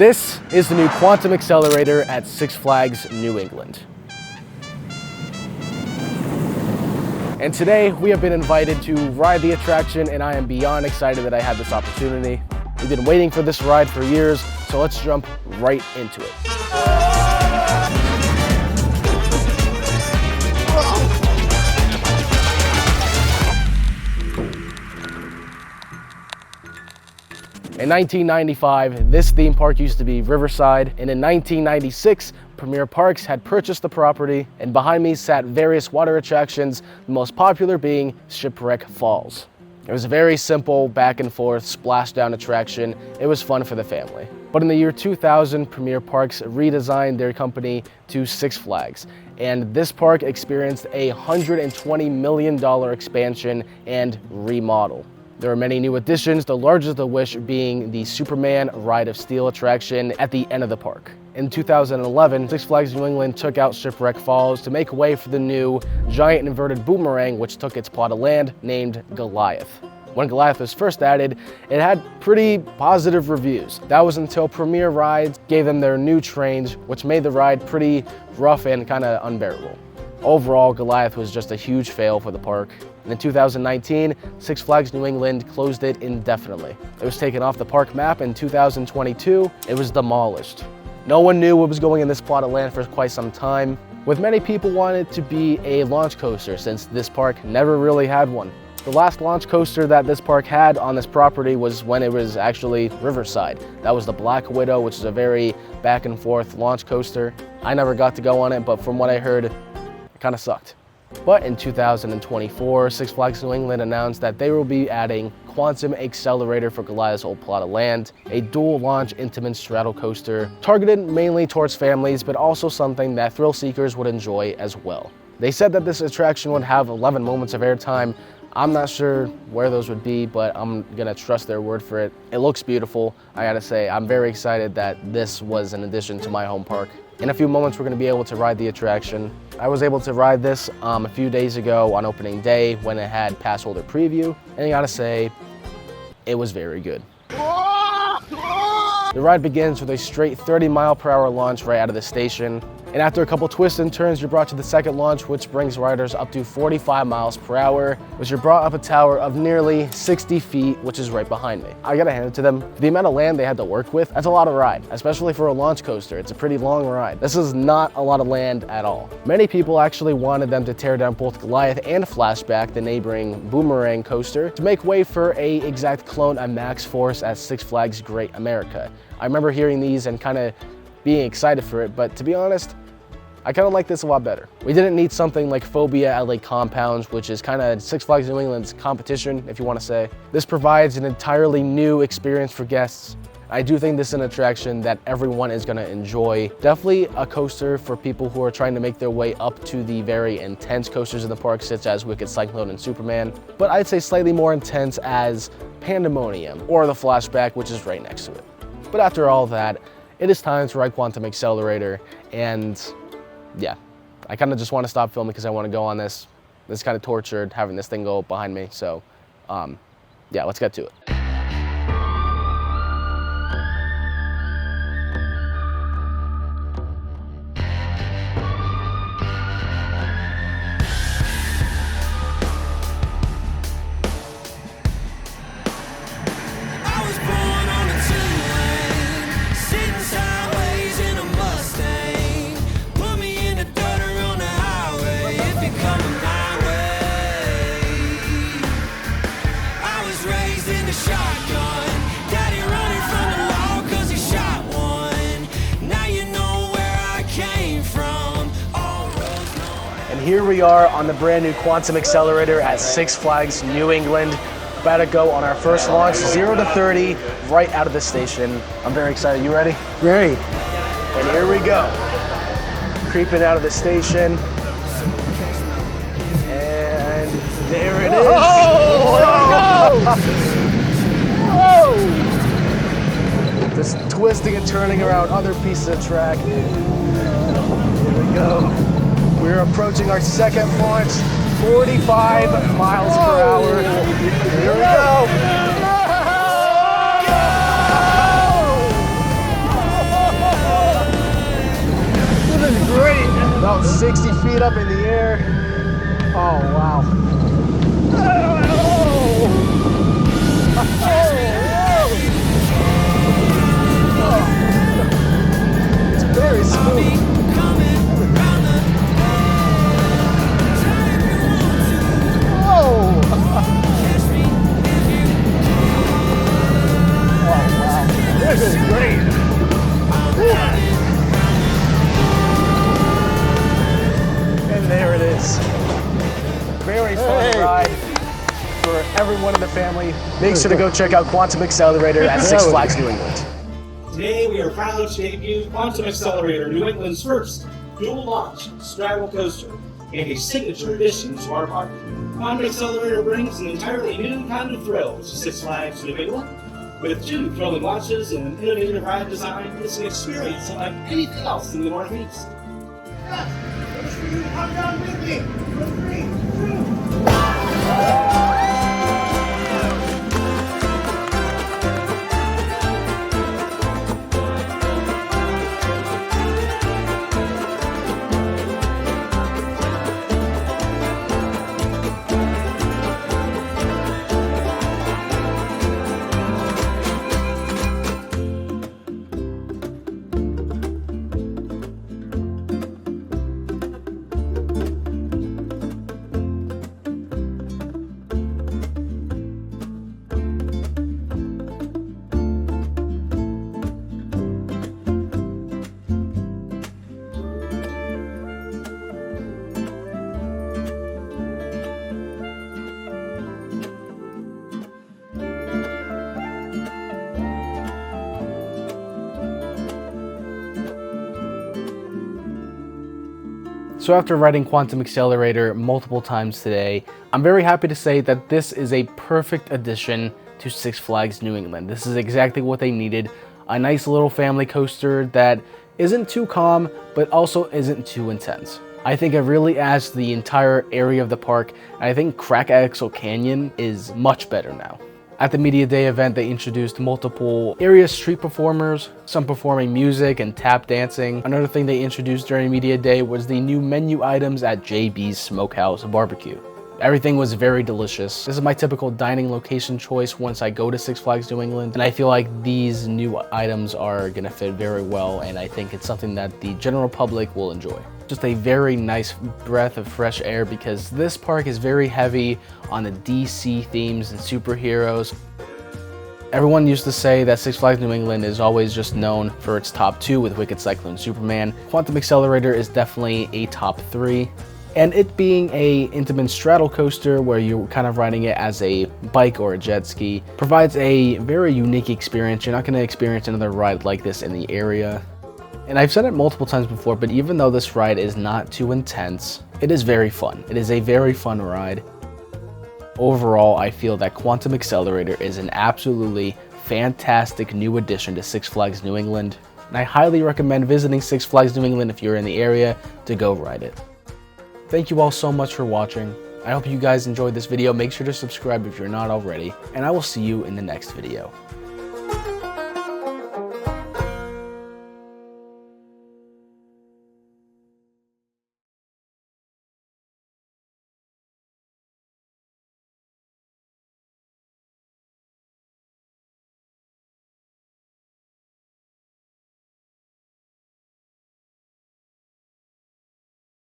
This is the new Quantum Accelerator at Six Flags New England. And today we have been invited to ride the attraction, and I am beyond excited that I had this opportunity. We've been waiting for this ride for years, so let's jump right into it. In 1995, this theme park used to be Riverside, and in 1996, Premier Parks had purchased the property, and behind me sat various water attractions, the most popular being Shipwreck Falls. It was a very simple back and forth splashdown attraction. It was fun for the family. But in the year 2000, Premier Parks redesigned their company to Six Flags, and this park experienced a $120 million expansion and remodel. There are many new additions, the largest of which being the Superman Ride of Steel attraction at the end of the park. In 2011, Six Flags New England took out Shipwreck Falls to make way for the new giant inverted boomerang, which took its plot of land named Goliath. When Goliath was first added, it had pretty positive reviews. That was until Premier Rides gave them their new trains, which made the ride pretty rough and kind of unbearable. Overall, Goliath was just a huge fail for the park. And in 2019, Six Flags New England closed it indefinitely. It was taken off the park map in 2022. It was demolished. No one knew what was going in this plot of land for quite some time, with many people wanting it to be a launch coaster since this park never really had one. The last launch coaster that this park had on this property was when it was actually Riverside. That was the Black Widow, which is a very back and forth launch coaster. I never got to go on it, but from what I heard, it kind of sucked. But in 2024, Six Flags New England announced that they will be adding Quantum Accelerator for Goliath's old plot of land, a Duel Launch Intamin Straddle Coaster, targeted mainly towards families, but also something that thrill seekers would enjoy as well. They said that this attraction would have 11 moments of airtime. I'm not sure where those would be, but I'm gonna trust their word for it. It looks beautiful. I gotta say, I'm very excited that this was an addition to my home park. In a few moments, we're gonna be able to ride the attraction. I was able to ride this a few days ago on opening day when it had pass holder preview, and I gotta say, it was very good. The ride begins with a straight 30-mile-per-hour launch right out of the station. And after a couple twists and turns, you're brought to the second launch, which brings riders up to 45 miles per hour, which you're brought up a tower of nearly 60 feet, which is right behind me. I gotta hand it to them. For the amount of land they had to work with, that's a lot of ride, especially for a launch coaster. It's a pretty long ride. This is not a lot of land at all. Many people actually wanted them to tear down both Goliath and Flashback, the neighboring boomerang coaster, to make way for a exact clone of Max Force at Six Flags Great America. I remember hearing these and kind of being excited for it, but to be honest, I kind of like this a lot better. We didn't need something like Phobia at Lake Compounds, which is kind of Six Flags New England's competition, if you want to say. This provides an entirely new experience for guests. I do think this is an attraction that everyone is going to enjoy. Definitely a coaster for people who are trying to make their way up to the very intense coasters in the park, such as Wicked Cyclone and Superman. But I'd say slightly more intense as Pandemonium or the Flashback, which is right next to it. But after all that, it is time to ride Quantum Accelerator, and yeah, I kind of just want to stop filming because I want to go on this. It's kind of tortured having this thing go behind me. So yeah, let's get to it. Here we are on the brand new Quantum Accelerator at Six Flags New England. About to go on our first launch, 0 to 30, right out of the station. I'm very excited. You ready? Ready. And here we go. Creeping out of the station. And there it is. Oh! Whoa! Just twisting and turning around other pieces of track. Here we go. We're approaching our second launch, 45 miles per hour. Here we go. 60 feet up in the air. Oh, wow. It's very smooth. This is great. And there it is. Very fun ride for everyone in the family. Make sure to go check out Quantum Accelerator at Six Flags New England. Today we are proud to debut Quantum Accelerator, New England's first Duel Launch Straddle Coaster, and a signature addition to our park. Quantum Accelerator brings an entirely new kind of thrill to Six Flags New England. With 2 thrilling launches and an innovative ride design, it's an experience unlike anything else in the Northeast. Come down with me. 3, 2. So after riding Quantum Accelerator multiple times today, I'm very happy to say that this is a perfect addition to Six Flags New England. This is exactly what they needed. A nice little family coaster that isn't too calm, but also isn't too intense. I think it really adds to the entire area of the park, and I think Crack Axle Canyon is much better now. At the Media Day event, they introduced multiple area street performers, some performing music and tap dancing. Another thing they introduced during Media Day was the new menu items at JB's Smokehouse Barbecue. Everything was very delicious. This is my typical dining location choice once I go to Six Flags New England, and I feel like these new items are gonna fit very well, and I think it's something that the general public will enjoy. Just a very nice breath of fresh air because this park is very heavy on the DC themes and superheroes. Everyone used to say that Six Flags New England is always just known for its top 2 with Wicked Cyclone Superman. Quantum Accelerator is definitely a top 3. And it being a Intamin Straddle Coaster where you're kind of riding it as a bike or a jet ski provides a very unique experience. You're not going to experience another ride like this in the area. And I've said it multiple times before, but even though this ride is not too intense, it is very fun. It is a very fun ride. Overall, I feel that Quantum Accelerator is an absolutely fantastic new addition to Six Flags New England. And I highly recommend visiting Six Flags New England if you're in the area to go ride it. Thank you all so much for watching. I hope you guys enjoyed this video. Make sure to subscribe if you're not already, and I will see you in the next video.